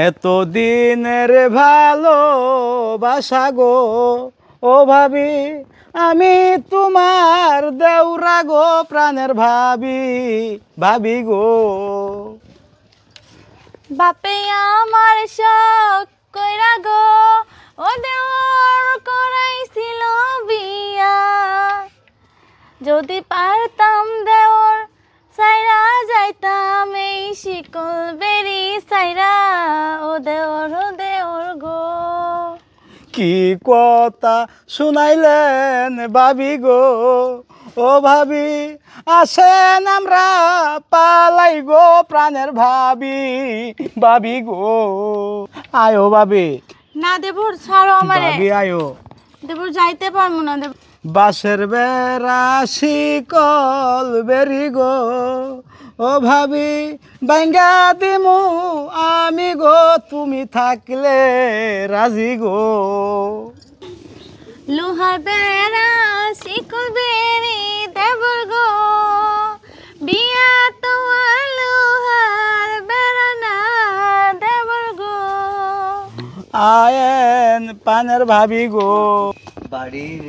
এতদিনের ভালোবাসা গো ও ভাবি, আমি তোমার দেউরা গো প্রাণের ভাবি, ভাবি গো। বাপে আমার শখ কইরা গো ও দেওর করাইছিল বিয়া, যদি পারতাম দেওর সাইরা যাইতাম এই শিকল বেরি সাইরা, ও দেওর গো। কি কথা শুনাইলেন ভাবি গো ও ভাবি, আসেন আমরা পালাই গো প্রাণের ভাবি, ভাবি গো। আয়ো ভাবি, না দেবর ছাড়ো আমারে, ভাবি আয়ো। দেবর যাইতে পারবো না দেবর। বাঁশের বেড়া শিকল বেরি গো ও ভাবি, বাইঙ্গা দিমু আমি গো তুমি থাকলে রাজি গো। লোহার বেড়া শিকল বেরি দেবর গো, বিয়া তোমার লোহার বেড়া না দেবর গো। আয়েন পানের ভাবি গো। বাড়ির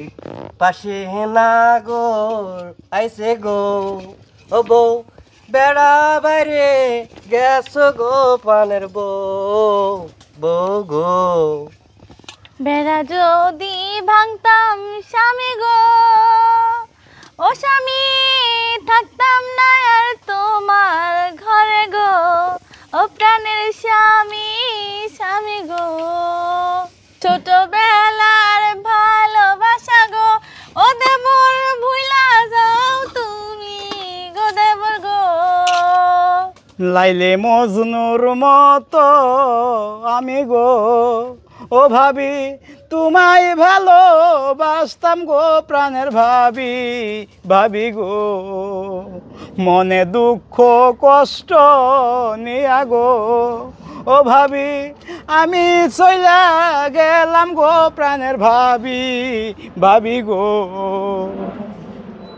পাশে নাগর আইসে গো ও বউ, বেড়া বাইরে গেছো গো পানের বউ, বউ গো। বেড়া যদি ভাঙতাম স্বামী গো, ও স্বামী থাকতাম না আর তোমার ঘরে গো, ও প্রাণের স্বামী, স্বামী গো। ছোটবেলার ভালোবাসা গো ও দেবর ভুইলা যাও তুমি গো দেবর গো। লাইলে মজনুর মতো আমি গো ও ভাবি, তোমায় ভালোবাসতাম গো প্রাণের ভাবি, ভাবি গো। মনে দুঃখ কষ্ট নিয়া গো ও ভাবি, আমি চইলা গেলাম গো প্রাণের ভাবি, ভাবি গো।